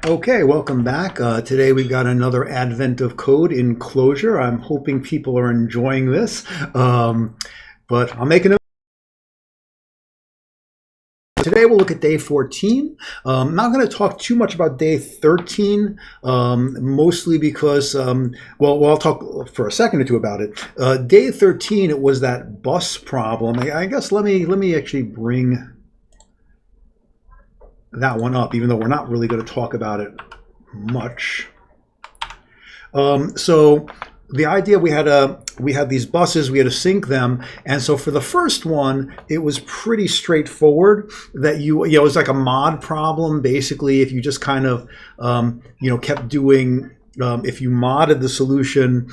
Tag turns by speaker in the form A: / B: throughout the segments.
A: Okay, welcome back. Today we've got another advent of code in Clojure. I'm hoping people are enjoying this, but I'll make an. Today we'll look at day 14. I'm not going to talk too much about day 13, mostly because, well, I'll talk for a second or two about it. Day 13, it was that bus problem. I guess let me actually bring that one up, even though we're not really going to talk about it much. So the idea, we had these buses, we had to sync them, and so for the first one, it was pretty straightforward. That it was like a mod problem. Basically, if you just kind of kept doing, if you modded the solution,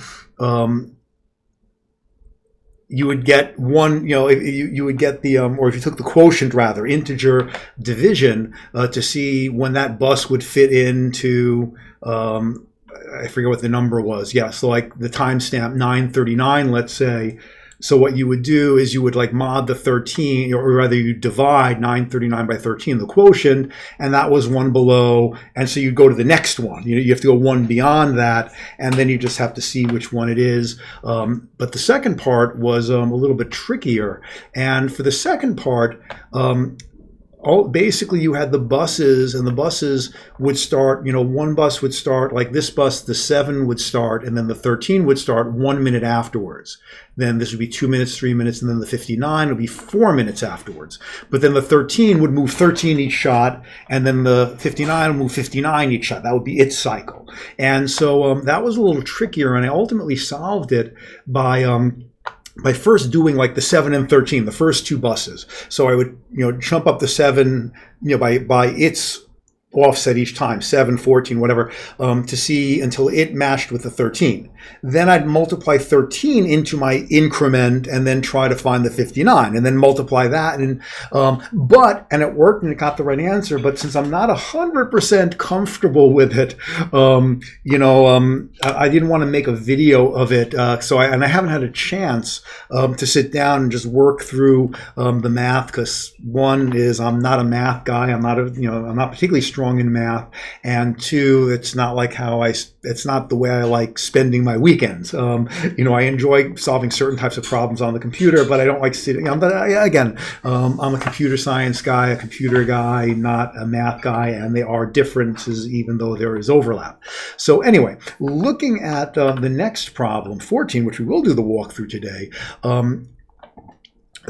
A: you would get one, you would get the, or if you took the quotient, rather, integer division to see when that bus would fit into, I forget what the number was. Yeah, so like the timestamp 939, let's say. So what you would do is you would like mod the 13, or rather you divide 939 by 13, the quotient, and that was one below. And so you go to the next one. You have to go one beyond that, and then you just have to see which one it is. But the second part was a little bit trickier. And for the second part, basically you had the buses, and the buses would start, one bus would start like this bus, the 7 would start, and then the 13 would start 1 minute afterwards. Then this would be 2 minutes, 3 minutes, and then the 59 would be 4 minutes afterwards. But then the 13 would move 13 each shot, and then the 59 would move 59 each shot. That would be its cycle. And so that was a little trickier, and I ultimately solved it by first doing like the 7 and 13, the first two buses. So I would, jump up the 7, by its offset each time, 7, 14, whatever, to see until it matched with the 13. Then I'd multiply 13 into my increment and then try to find the 59 and then multiply that. And and it worked and it got the right answer. But since I'm not 100% comfortable with it, I didn't want to make a video of it. I haven't had a chance to sit down and just work through the math, because one is I'm not a math guy. I'm not particularly strong in math, and two, it's not the way I like spending my weekends. I enjoy solving certain types of problems on the computer, but I don't like sitting. I'm a computer science guy, a computer guy, not a math guy, and there are differences even though there is overlap. So anyway, looking at the next problem, 14, which we will do the walkthrough today.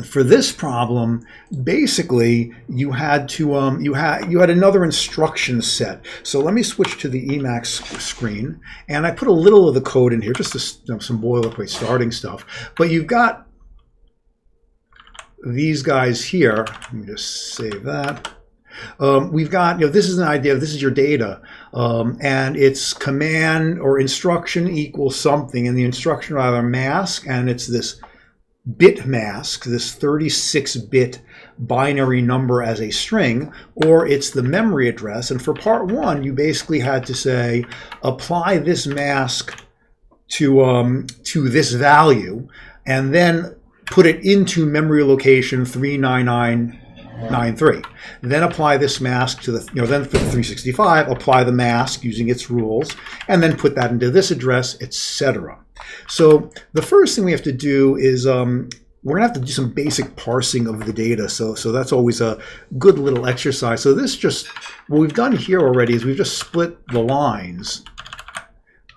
A: For this problem, basically, you had to you had another instruction set. So let me switch to the Emacs screen, and I put a little of the code in here, just some boilerplate starting stuff. But you've got these guys here. Let me just save that. We've got, this is an idea, this is your data, and it's command or instruction equals something, and the instruction rather mask, and it's this bit mask, this 36-bit binary number as a string, or it's the memory address. And for part one, you basically had to say, apply this mask to this value, and then put it into memory location 39993. Then apply this mask to the, then for the 365, apply the mask using its rules, and then put that into this address, etc. So the first thing we have to do is we're going to have to do some basic parsing of the data. So that's always a good little exercise. So what we've done here already is we've just split the lines.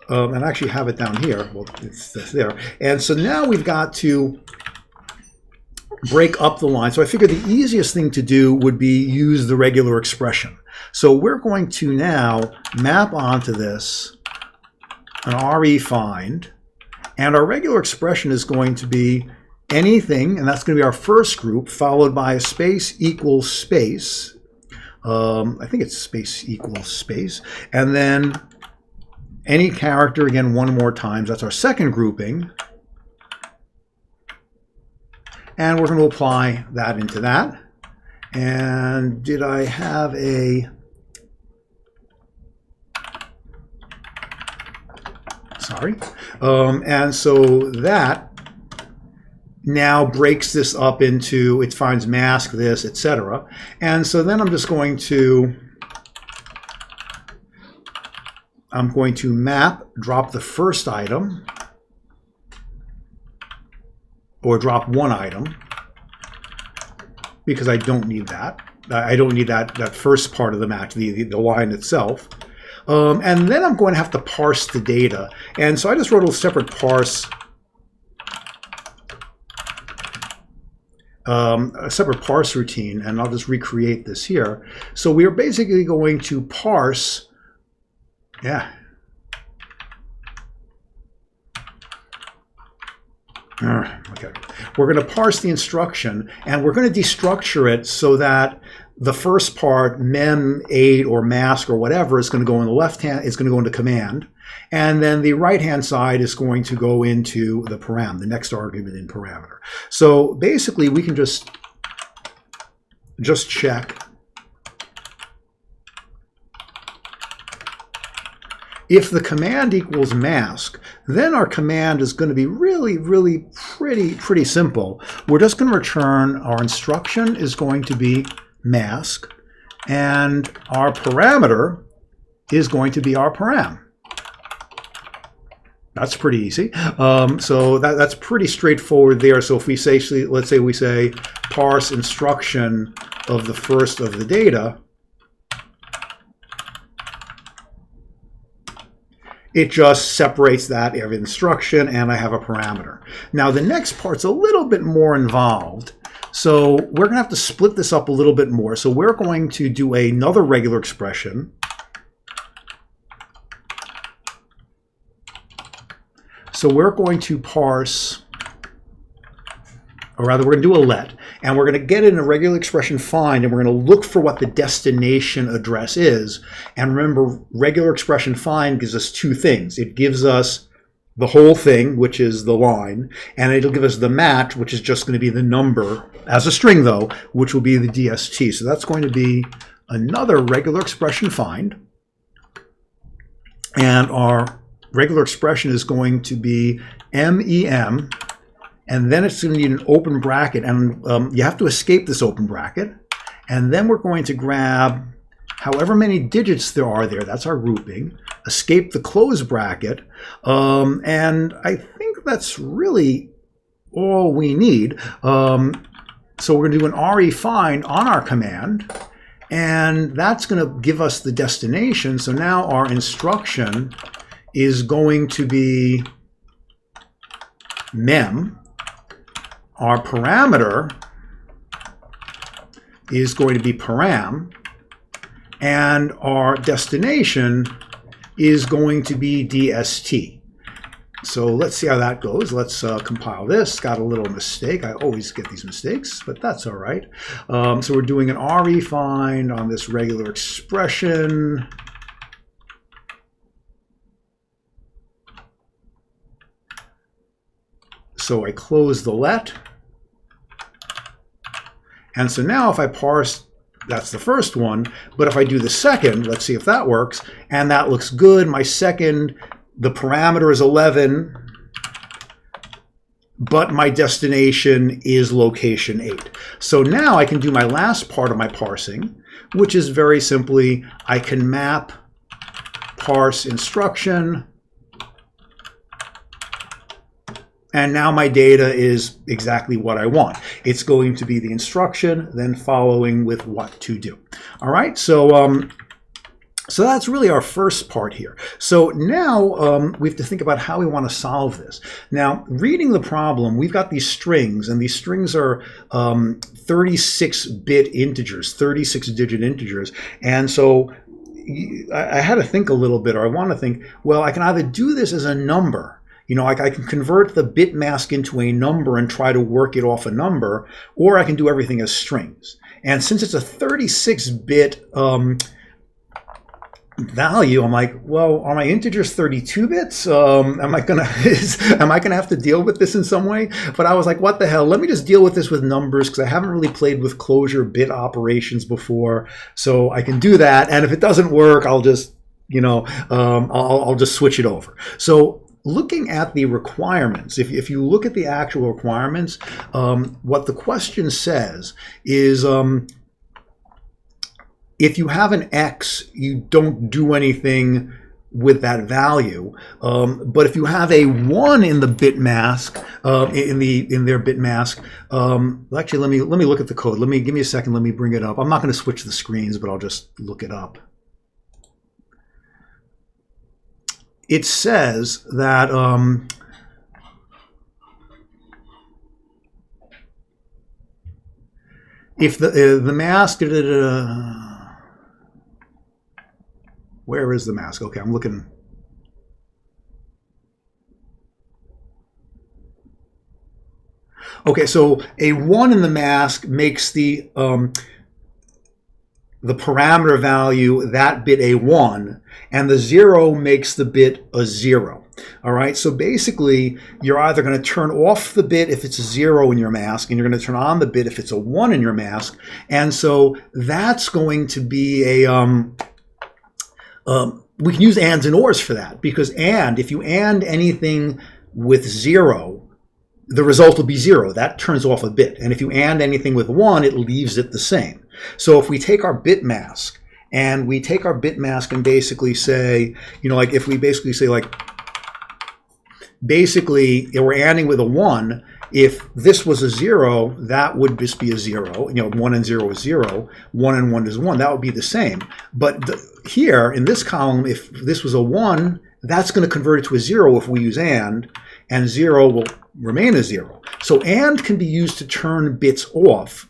A: And I actually have it down here. Well, it's there. And so now we've got to break up the line. So I figured the easiest thing to do would be use the regular expression. So we're going to now map onto this an re-find. And our regular expression is going to be anything, and that's going to be our first group, followed by a space equals space. I think it's space equals space. And then any character, again, one more time. That's our second grouping. And we're going to apply that into that. And did I have a... Sorry. And so that now breaks this up into, it finds mask this, etc. And so then I'm just going to I'm going to map, drop the first item, or drop one item, because I don't need that. I don't need that first part of the match, the line itself. And then I'm going to have to parse the data. And so I just wrote a separate parse, routine, and I'll just recreate this here. So we are basically going to parse, okay. We're going to parse the instruction, and we're going to destructure it so that the first part, mem, aid, or mask, or whatever, is going to go in the left hand, is going to go into command, and then the right hand side is going to go into the param, the next argument in parameter. So basically, we can just check if the command equals mask, then our command is going to be really pretty simple. We're just going to return our instruction is going to be mask, and our parameter is going to be our param. That's pretty easy. So that's pretty straightforward there. So if we say, let's say we say parse instruction of the first of the data, it just separates that of instruction, and I have a parameter. Now the next part's a little bit more involved. So we're going to have to split this up a little bit more. So we're going to do another regular expression. So we're going to parse, or rather we're going to do a let, and we're going to get in a regular expression find, and we're going to look for what the destination address is. And remember, regular expression find gives us two things. It gives us the whole thing, which is the line, and it'll give us the match, which is just going to be the number as a string, though, which will be the DST. So that's going to be another regular expression find, and our regular expression is going to be MEM, and then it's going to need an open bracket, and you have to escape this open bracket, and then we're going to grab however many digits there are there, that's our grouping, escape the close bracket, and I think that's really all we need. So we're going to do an RE find on our command, and that's going to give us the destination. So now our instruction is going to be mem. Our parameter is going to be param, and our destination is going to be DST. So let's see how that goes. Let's compile this. Got a little mistake. I always get these mistakes, but that's all right. So we're doing an RE find on this regular expression. So I close the let. And so now if I parse, that's the first one, but if I do the second, let's see if that works, and that looks good. My second, the parameter is 11, but my destination is location 8. So now I can do my last part of my parsing, which is very simply, I can map parse instruction, and now my data is exactly what I want. It's going to be the instruction, then following with what to do. All right, so so that's really our first part here. So now we have to think about how we want to solve this. Now, reading the problem, we've got these strings, and these strings are 36-bit integers, 36-digit integers. And so I had to think a little bit, or I want to think, well, I can either do this as a number. You know, like I can convert the bit mask into a number and try to work it off a number, or I can do everything as strings. And since it's a 36-bit value, I'm like, well, are my integers 32 bits? Am I gonna have to deal with this in some way? But I was like, what the hell? Let me just deal with this with numbers, because I haven't really played with Clojure bit operations before, so I can do that. And if it doesn't work, I'll just, you know, I'll just switch it over. So looking at the requirements, if you look at the actual requirements, what the question says is, if you have an X, you don't do anything with that value. But if you have a 1 in the bit mask, in their bit mask, actually let me look at the code. Give me a second. Let me bring it up. I'm not going to switch the screens, but I'll just look it up. It says that if the mask, where is the mask? Okay, I'm looking. Okay, so a 1 in the mask makes the parameter value, that bit, a 1, and the 0 makes the bit a 0. All right, so basically you're either going to turn off the bit if it's a 0 in your mask, and you're going to turn on the bit if it's a 1 in your mask. And so that's going to be a we can use ands and ors for that, because if you and anything with 0, the result will be 0. That turns off a bit. And if you and anything with 1, it leaves it the same. So if we take our bit mask and basically say, like if we basically say, like, basically we're anding with a 1, if this was a 0, that would just be a 0. 1 and 0 is 0. 1 and 1 is 1. That would be the same. But here in this column, if this was a 1, that's going to convert it to a 0 if we use and 0 will remain a 0. So and can be used to turn bits off,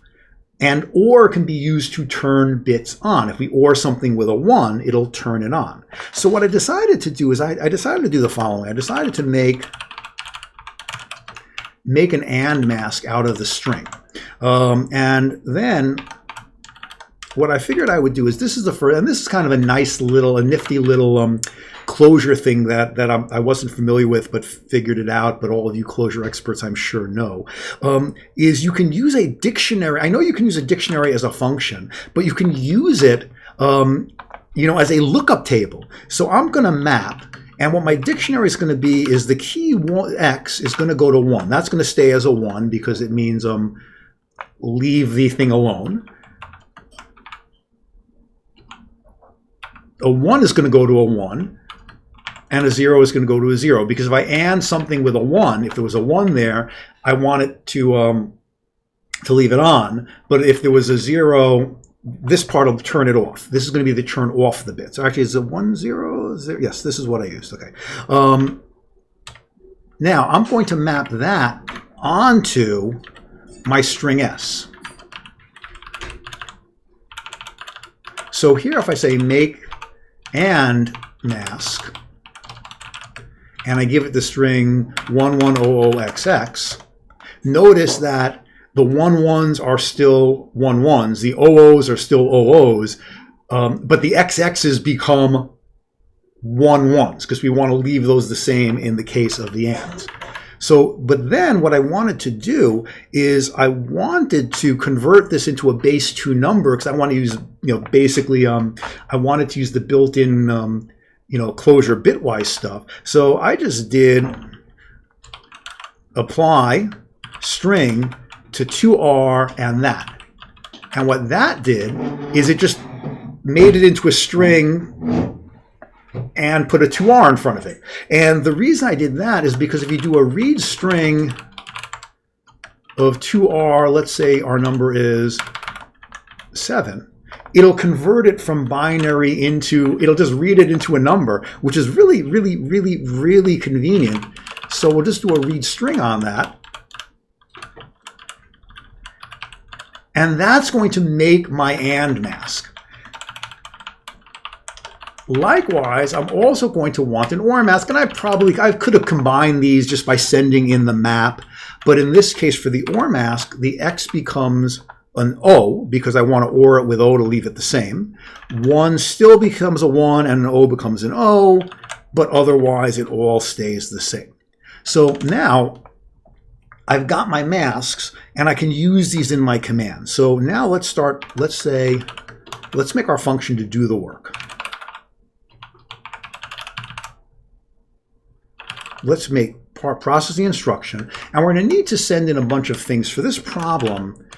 A: and or can be used to turn bits on. If we or something with a 1, it'll turn it on. So what I decided to do is I decided to do the following. I decided to make an and mask out of the string. And then what I figured I would do is, this is the first, and this is kind of a nifty little Clojure thing that I wasn't familiar with, but figured it out, but all of you Clojure experts I'm sure know, is you can use a dictionary. I know you can use a dictionary as a function, but you can use it as a lookup table. So I'm going to map, and what my dictionary is going to be is the key x is going to go to 1. That's going to stay as a 1 because it means leave the thing alone. A 1 is going to go to a 1, and a 0 is going to go to a 0, because if I and something with a 1, if there was a 1 there, I want it to leave it on. But if there was a 0, this part will turn it off. This is going to be the turn off the bit. So actually, is it 1, 0, 0? Yes, this is what I used. Okay. Now I'm going to map that onto my string s. So here, if I say make and mask, and I give it the string 1100XX, notice that the 11s are still 11s, the 00s are still 00s, but the XXs become 11s because we want to leave those the same in the case of the ands. So, but then what I wanted to do is I wanted to convert this into a base 2 number, because I want to use, basically, I wanted to use the built-in, Clojure bitwise stuff. So I just did apply string to 2R and that. And what that did is it just made it into a string and put a 2R in front of it. And the reason I did that is because if you do a read string of 2R, let's say our number is 7, it'll convert it from binary it'll just read it into a number, which is really, really, really, really convenient. So we'll just do a read string on that. And that's going to make my and mask. Likewise, I'm also going to want an or mask, and I could have combined these just by sending in the map, but in this case for the or mask, the x becomes an O because I want to or it with O to leave it the same. 1 still becomes a 1 and an O becomes an O, but otherwise it all stays the same. So now I've got my masks and I can use these in my command. So now let's make our function to do the work. Let's make process the instruction, and we're going to need to send in a bunch of things. For this problem,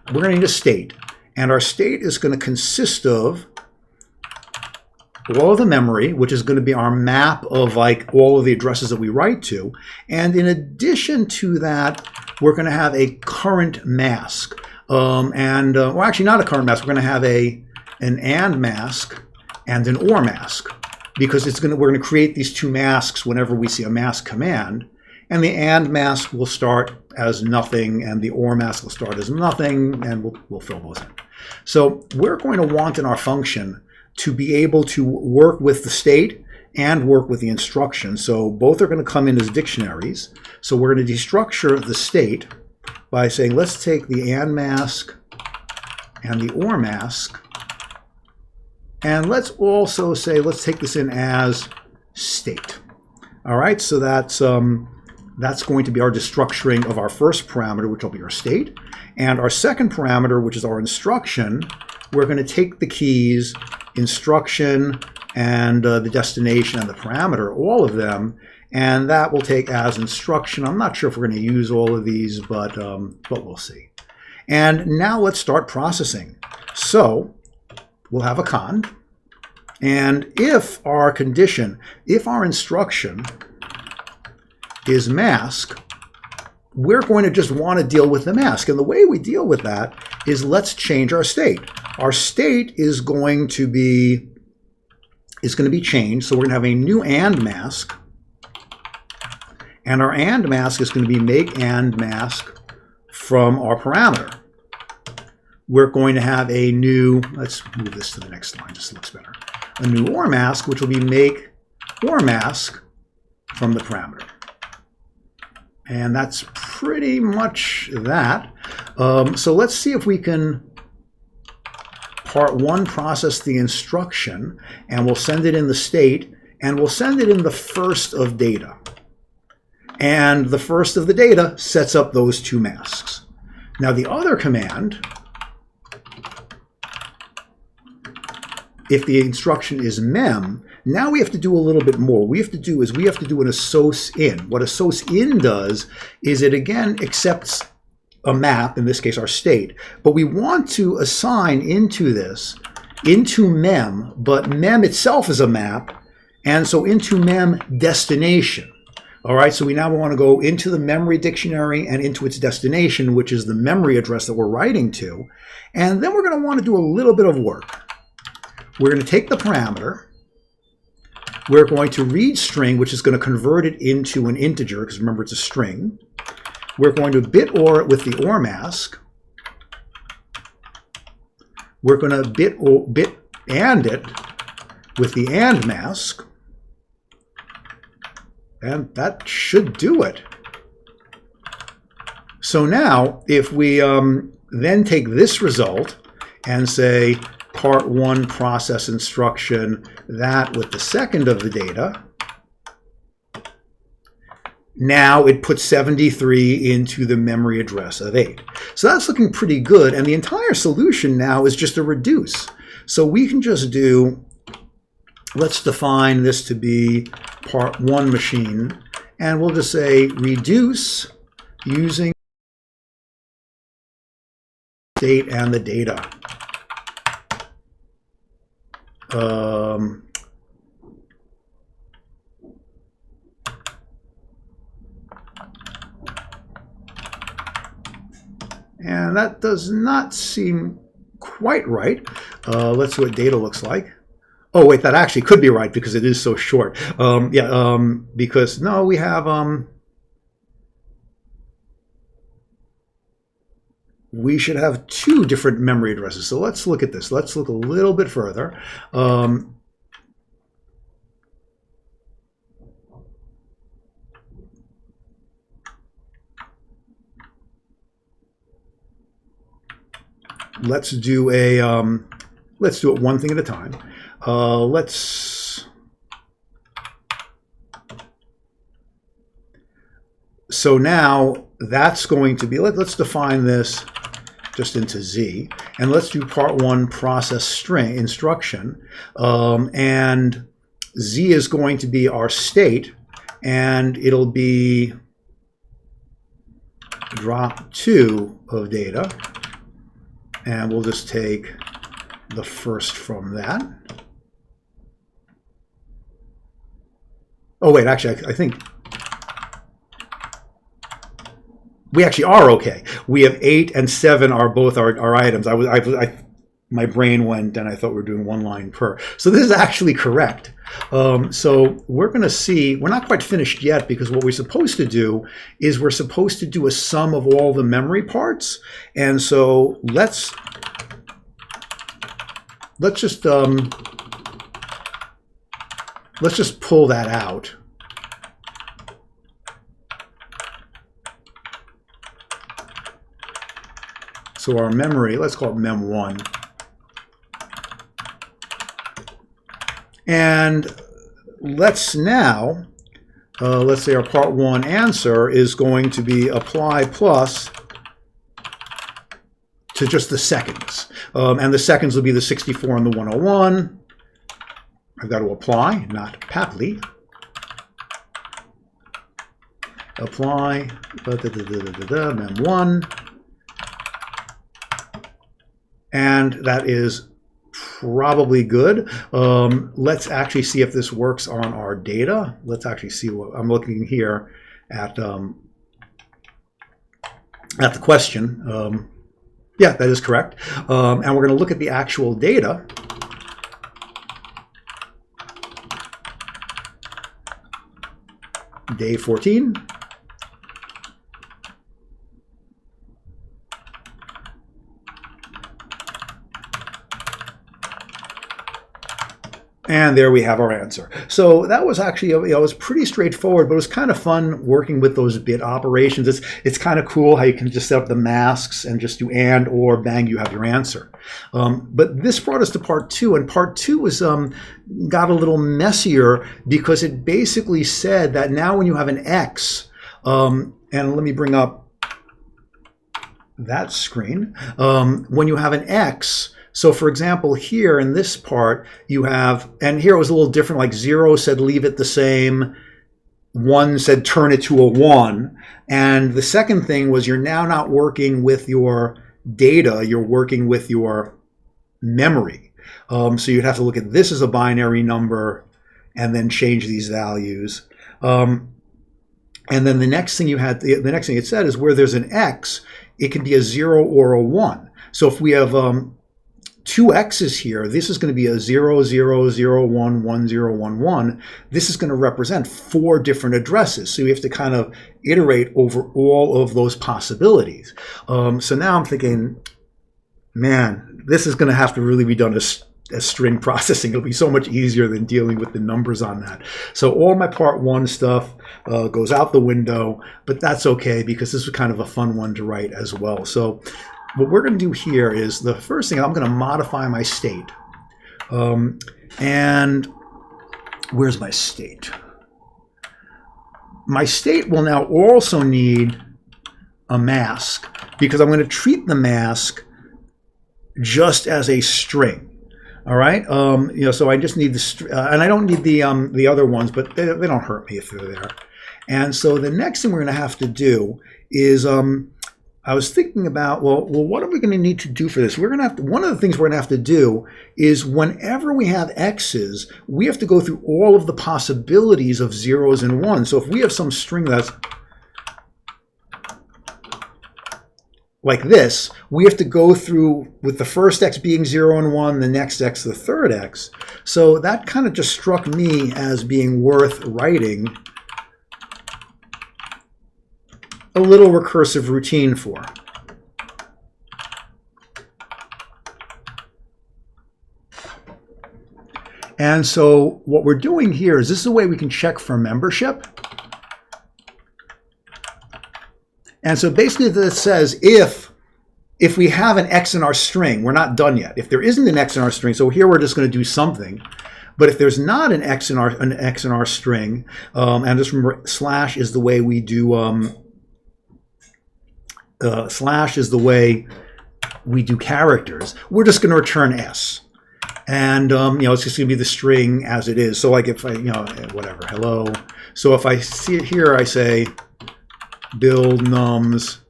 A: we're going to need a state, and our state is going to consist of all of the memory, which is going to be our map of like all of the addresses that we write to. And in addition to that, we're going to have a current mask. Well, actually not a current mask. We're going to have an AND mask and an OR mask, because we're going to create these two masks whenever we see a mask command. And the AND mask will start as nothing, and the OR mask will start as nothing, and we'll fill those in. So we're going to want in our function to be able to work with the state and work with the instruction. So both are going to come in as dictionaries. So we're going to destructure the state by saying, let's take the AND mask and the OR mask, and let's also say, let's take this in as state. All right, so that's going to be our destructuring of our first parameter, which will be our state. And our second parameter, which is our instruction, we're going to take the keys, instruction, and the destination and the parameter, all of them, and that will take as instruction. I'm not sure if we're going to use all of these, but we'll see. And now let's start processing. So we'll have a cond, and if our condition, if our instruction is mask, we're going to just want to deal with the mask. And the way we deal with that is, let's change our state. Our state is going to be changed. So we're going to have a new AND mask. And our AND mask is going to be make AND mask from our parameter. We're going to have a new, let's move this to the next line, just looks better. A new OR mask, which will be make OR mask from the parameter. And that's pretty much that. So let's see if we can part one process the instruction, and we'll send it in the state, and we'll send it in the first of data. And the first of the data sets up those two masks. Now the other command, if the instruction is mem, now we have to do a little bit more. What we have to do an assoc_in. What assoc_in does is it again accepts a map, in this case our state, but we want to assign into this, into mem, but mem itself is a map, and so into mem destination. All right, so we now want to go into the memory dictionary and into its destination, which is the memory address that we're writing to, and then we're going to want to do a little bit of work. We're going to take the parameter, we're going to read string, which is going to convert it into an integer, because remember it's a string. We're going to bit OR it with the OR mask. We're going to bit AND it with the AND mask. And that should do it. So now, if we then take this result and say part one process instruction, that with the second of the data, now it puts 73 into the memory address of 8. So that's looking pretty good, and the entire solution now is just a reduce. So we can just do, let's define this to be part one machine, and we'll just say reduce using state and the data. And that does not seem quite right. Let's see what data looks like. Oh, wait, that actually could be right because it is so short. Because, no, we have... we should have two different memory addresses. So let's look at this. Let's look a little bit further. Let's do it one thing at a time. So now that's going to be, let's define this just into Z, and let's do part one process string instruction, and Z is going to be our state, and it'll be drop 2 of data, and we'll just take the first from that. Oh wait, actually, I think we actually are okay. We have 8 and 7 are both our items. My brain went and I thought we were doing 1 line per. So this is actually correct. So we're going to see, we're not quite finished yet, because what we're supposed to do is we're supposed to do a sum of all the memory parts. And so let's just pull that out. So our memory, let's call it mem1. And let's now, let's say our part 1 answer is going to be apply plus to just the seconds. And the seconds will be the 64 and the 101. I've got to apply, not Papley. Apply, mem1. And that is probably good. Let's actually see if this works on our data. Let's actually see what I'm looking here at the question. Yeah, that is correct. And we're going to look at the actual data. Day 14. And there we have our answer. So that was actually, it was pretty straightforward, but it was kind of fun working with those bit operations. It's kind of cool how you can just set up the masks and just do and, or, bang, you have your answer. But this brought us to part 2, and part 2 was got a little messier, because it basically said that now when you have an X, and let me bring up that screen, when you have an X, so for example, here in this part, you have, and here it was a little different, like 0 said leave it the same, 1 said turn it to a 1. And the second thing was you're now not working with your data, you're working with your memory. So you'd have to look at this as a binary number and then change these values. And then the next thing you had, the next thing it said is where there's an X, it can be a 0 or a 1. So if we have 2 X's here, this is going to be a 0, 0, 0, 1, 1, 0, 1, 1. This is going to represent 4 different addresses. So you have to kind of iterate over all of those possibilities. So now I'm thinking, man, this is going to have to really be done as string processing. It'll be so much easier than dealing with the numbers on that. So all my part 1 stuff goes out the window, but that's okay, because this was kind of a fun one to write as well. So what we're going to do here is, the first thing, I'm going to modify my state. And where's my state? My state will now also need a mask, because I'm going to treat the mask just as a string. All right. So I just need the and I don't need the other ones, but they don't hurt me if they're there. And so the next thing we're going to have to do is I was thinking about, well, what are we going to need to do for this? We're going to have to, one of the things we're going to have to do is whenever we have X's, we have to go through all of the possibilities of 0s and 1s. So if we have some string that's like this, we have to go through with the first X being 0 and 1, the next X, the third X. So that kind of just struck me as being worth writing a little recursive routine for. And so what we're doing here is, this is a way we can check for membership. And so basically this says if we have an X in our string, we're not done yet. If there isn't an X in our string, so here we're just going to do something. But if there's not an X in our string, and just remember, slash is the way we do slash is the way we do characters, we're just going to return S. And it's just going to be the string as it is. So like if I, whatever, hello. So if I see it here, I say build nums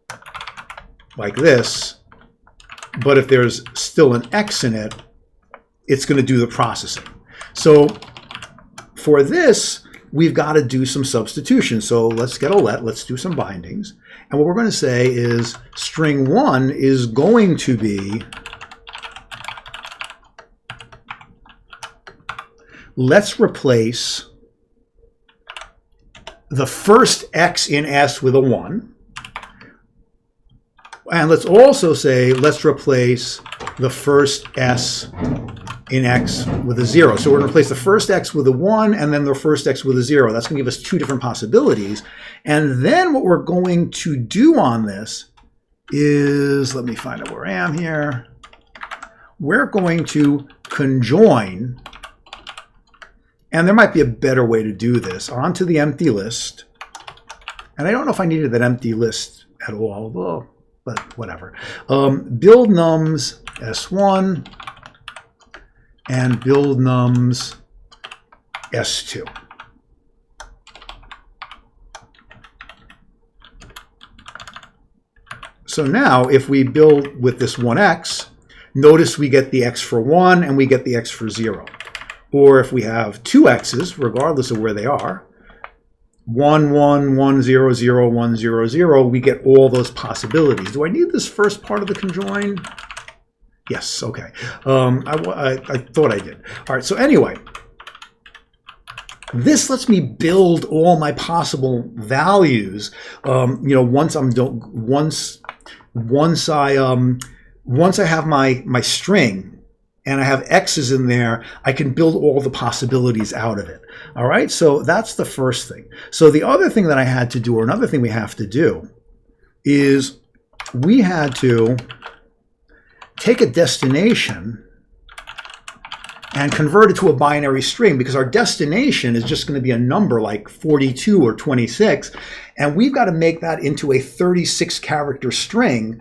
A: like this. But if there's still an X in it, it's going to do the processing. So for this, we've got to do some substitution. So let's get a let, let's do some bindings. And what we're going to say is string 1 is going to be, let's replace the first x in S with a 1. And let's also say, let's replace the first S in X with a 0. So we're going to replace the first X with a 1 and then the first X with a 0. That's going to give us 2 different possibilities. And then what we're going to do on this is, let me find out where I am here. We're going to conjoin, and there might be a better way to do this, onto the empty list. And I don't know if I needed that empty list at all, but whatever. Build nums S1 and build nums S2. So now if we build with this 1x, notice we get the x for 1 and we get the x for 0. Or if we have 2 x's, regardless of where they are, 1, 1, 1, 0, 0, 1, 0, 0, we get all those possibilities. Do I need this first part of the conjoin? Yes, okay. I thought I did. All right, so anyway, this lets me build all my possible values. Once I have my string and I have x's in there, I can build all the possibilities out of it. All right, so that's the first thing. So the other thing that I had to do, or another thing we have to do, is we had to take a destination and convert it to a binary string, because our destination is just going to be a number like 42 or 26, and we've got to make that into a 36 character string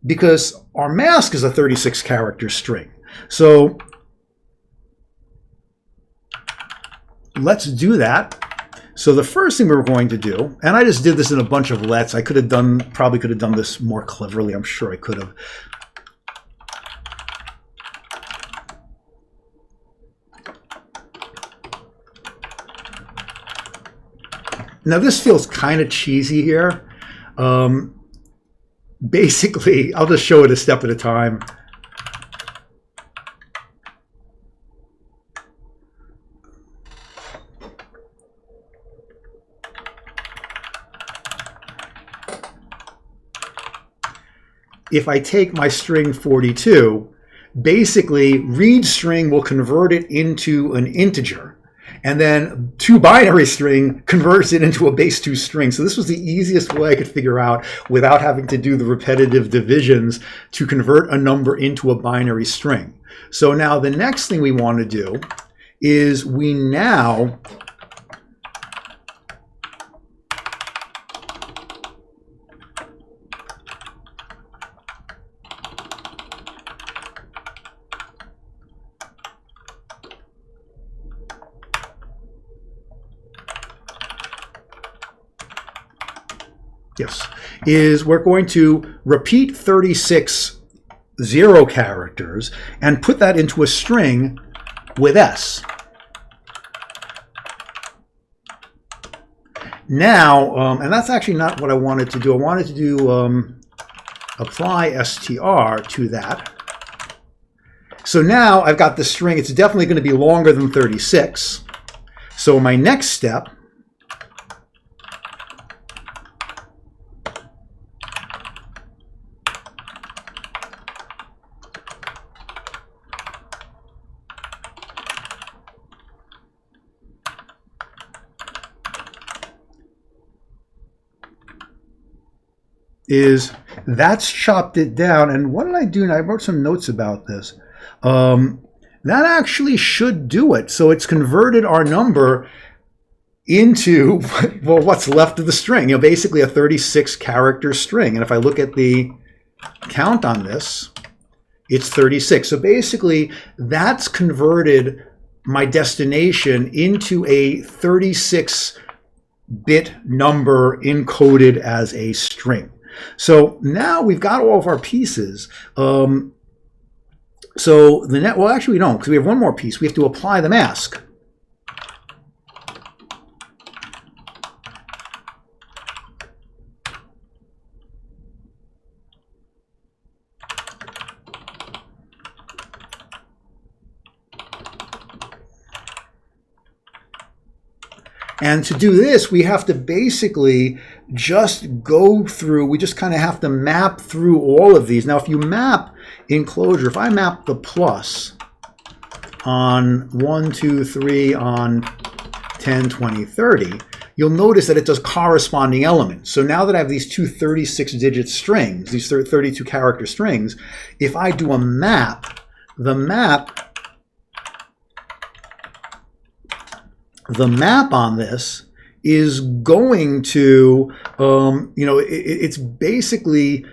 A: because our mask is a 36 character string. So let's do that. So the first thing we're going to do, and I just did this in a bunch of lets. I probably could have done this more cleverly. I'm sure I could have. Now this feels kind of cheesy here. Basically, I'll just show it a step at a time. If I take my string 42, basically read string will convert it into an integer, and then toBinary string converts it into a base 2 string. So this was the easiest way I could figure out without having to do the repetitive divisions to convert a number into a binary string. So now the next thing we want to do is we now we're going to repeat 36 0 characters and put that into a string with S. Now, and that's actually not what I wanted to do. I wanted to do apply str to that. So now I've got the string. It's definitely going to be longer than 36. So my next step is that's chopped it down. And what did I do? And I wrote some notes about this. That actually should do it. So it's converted our number into, well, what's left of the string. Basically a 36 character string. And if I look at the count on this, it's 36. So basically that's converted my destination into a 36-bit number encoded as a string. So now we've got all of our pieces. Well, actually we don't, because we have one more piece. We have to apply the mask. And to do this, we have to basically just go through, we just kind of have to map through all of these. Now, if you map in Clojure, if I map the plus on 1, 2, 3, on 10, 20, 30, you'll notice that it does corresponding elements. So now that I have these two 36-digit strings, these 32-character strings, if I do a map, the map on this is going to, it's basically,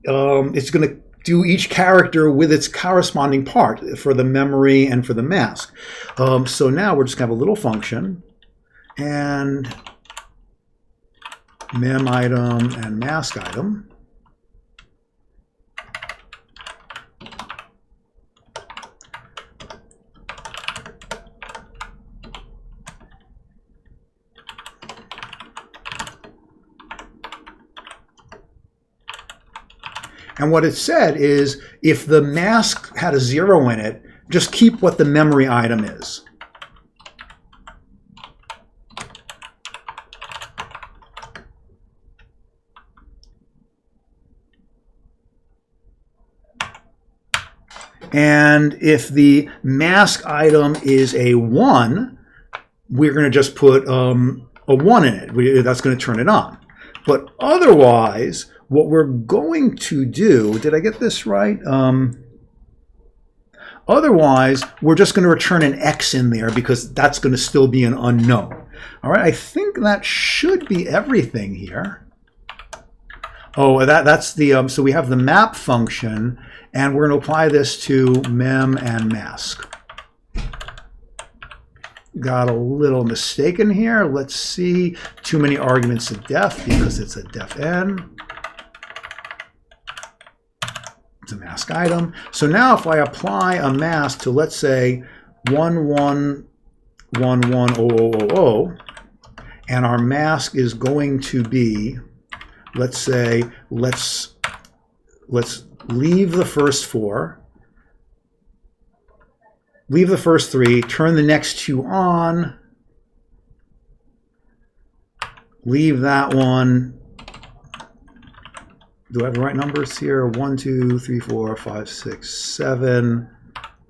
A: it's going to do each character with its corresponding part for the memory and for the mask. So now we're just going to have a little function, and mem item and mask item. And what it said is, if the mask had a 0 in it, just keep what the memory item is. And if the mask item is a 1, we're going to just put a 1 in it. That's going to turn it on. But otherwise, what we're going to do, did I get this right? Otherwise, we're just going to return an X in there because that's going to still be an unknown. All right, I think that should be everything here. Oh, that's the, so we have the map function, and we're going to apply this to mem and mask. Got a little mistaken here. Let's see. Too many arguments to def because it's a def n. It's a mask item. So now if I apply a mask to, let's say, 11110000, and our mask is going to be, let's say, let's leave the first 4, leave the first 3, turn the next 2 on, leave that one. Do I have the right numbers here? 1, 2, 3, 4, 5, 6, 7.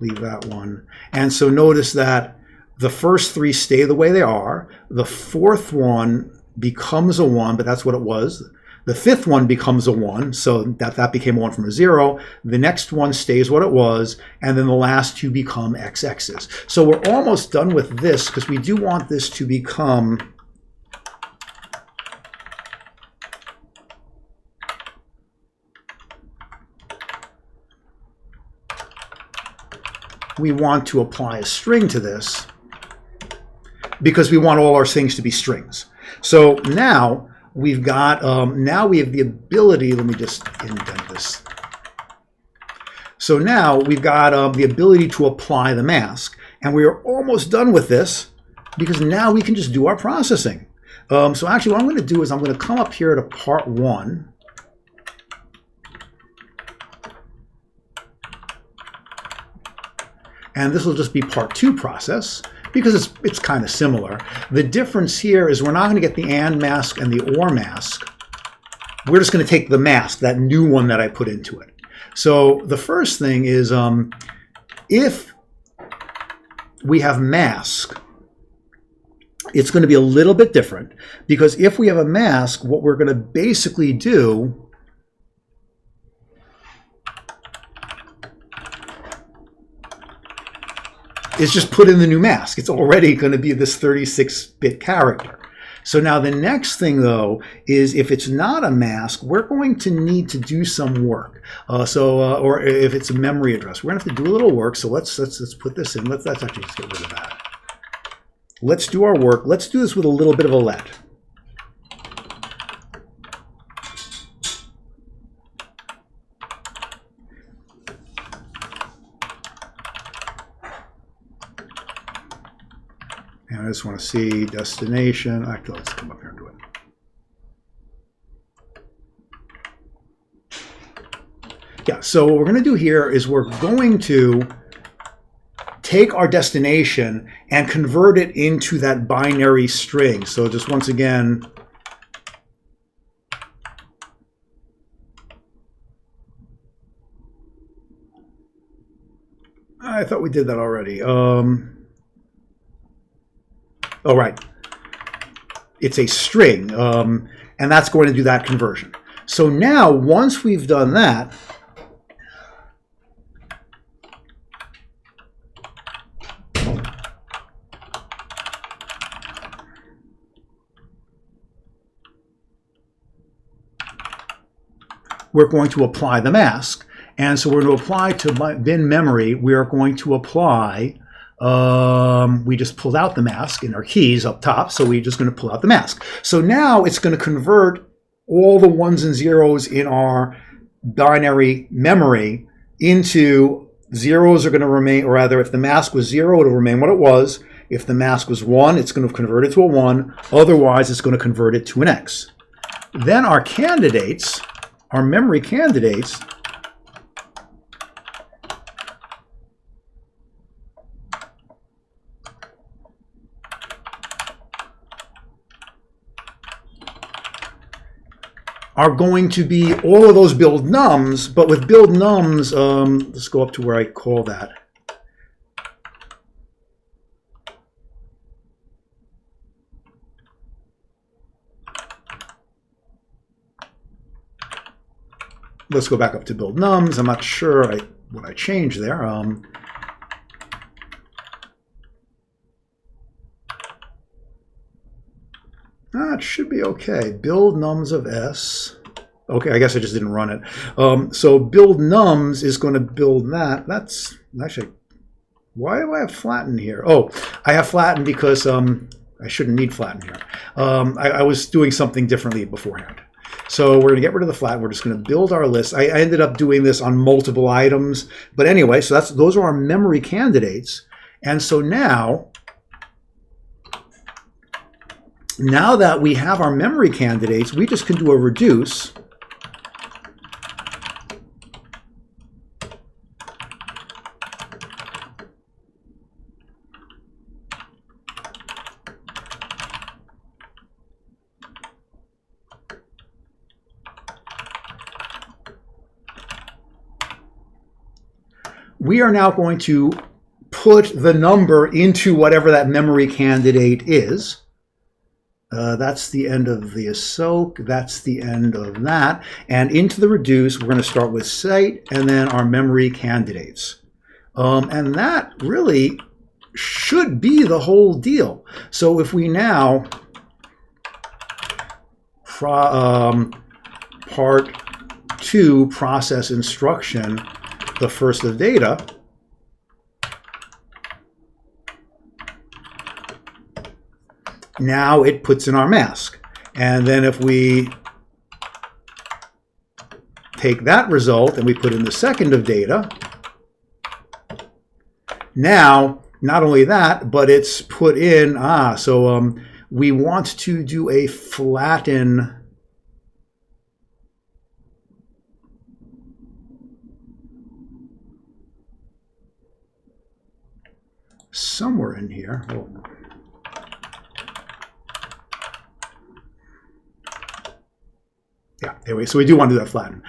A: Leave that one. And so notice that the first 3 stay the way they are. The 4th one becomes a 1, but that's what it was. The 5th one becomes a 1, so that became a 1 from a 0. The next one stays what it was, and then the last 2 become XXs. So we're almost done with this because we do want this to become we want to apply a string to this because we want all our things to be strings. So now we've got, now we have the ability, let me just indent this. So now we've got the ability to apply the mask, and we are almost done with this because now we can just do our processing. So actually what I'm going to do is I'm going to come up here to part 1. And this will just be part 2 process because it's kind of similar. The difference here is we're not going to get the AND mask and the OR mask. We're just going to take the mask, that new one that I put into it. So the first thing is if we have mask, it's going to be a little bit different because if we have a mask, what we're going to basically do is just put in the new mask. It's already going to be this 36-bit character. So now the next thing, though, is if it's not a mask, we're going to need to do some work. Or if it's a memory address, we're going to have to do a little work. So let's put this in. Let's actually just get rid of that. Let's do our work. Let's do this with a little bit of a let. And I just want to see destination. Actually, let's come up here and do it. Yeah, so what we're going to do here is we're going to take our destination and convert it into that binary string. So just once again, I thought we did that already. Oh, right. It's a string, and that's going to do that conversion. So now, once we've done that, we're going to apply the mask. And so we're going to apply to bin memory, we are going to apply, we just pulled out the mask in our keys up top, so we're just going to pull out the mask. So now it's going to convert all the ones and zeros in our binary memory into zeros are going to remain, or rather if the mask was 0, it'll remain what it was. If the mask was 1, it's going to convert it to a 1. Otherwise, it's going to convert it to an X. Then our candidates, our memory candidates, are going to be all of those build nums, but with build nums, let's go up to where I call that. Let's go back up to build nums. I'm not sure what I changed there. It should be okay. Build nums of S. Okay, I guess I just didn't run it. So build nums is going to build that. That's actually, why do I have flatten here? Oh, I have flatten because I shouldn't need flatten here. I was doing something differently beforehand. So we're going to get rid of the flat. We're just going to build our list. I ended up doing this on multiple items. But anyway, so those are our memory candidates. And so now that we have our memory candidates, we just can do a reduce. We are now going to put the number into whatever that memory candidate is. That's the end of the ASOC. That's the end of that. And into the reduce, we're going to start with site and then our memory candidates. And that really should be the whole deal. So if we now part 2 process instruction, the first of data, now it puts in our mask. And then if we take that result and we put in the second of data, now not only that, but it's put in, so we want to do a flatten somewhere in here. Oh. Yeah, anyway, so we do want to do that flatten.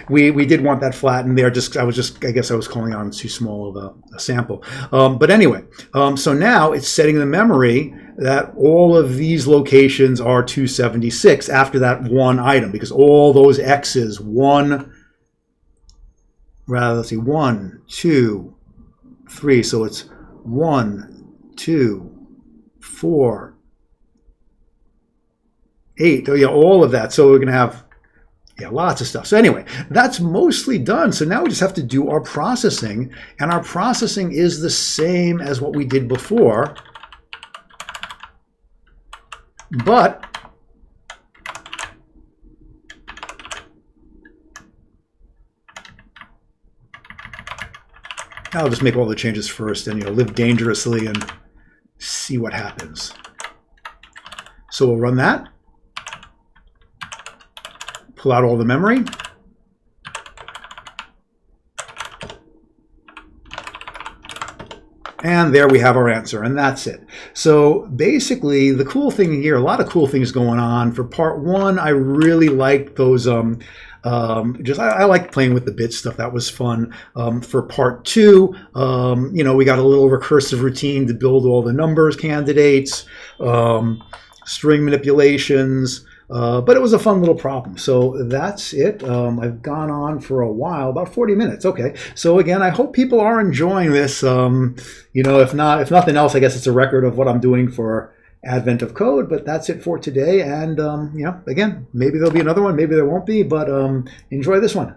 A: We did want that flatten there. I guess I was calling on too small of a sample. But anyway, so now it's setting the memory that all of these locations are 276 after that one item, because all those X's, 1, 2, 3. So it's 1, 2, 4, 8, all of that. So we're going to have lots of stuff. So anyway, that's mostly done. So now we just have to do our processing, and our processing is the same as what we did before, but I'll just make all the changes first and live dangerously and see what happens. So we'll run that. Pull out all the memory. And there we have our answer, and that's it. So basically, the cool thing here, a lot of cool things going on. For part one, I really liked those, I liked playing with the bit stuff. That was fun. For part two, we got a little recursive routine to build all the numbers candidates, string manipulations, but it was a fun little problem. So that's it. I've gone on for a while, about 40 minutes. Okay. So again, I hope people are enjoying this. If nothing else, I guess it's a record of what I'm doing for Advent of Code, but that's it for today. And, again, maybe there'll be another one, maybe there won't be, but enjoy this one.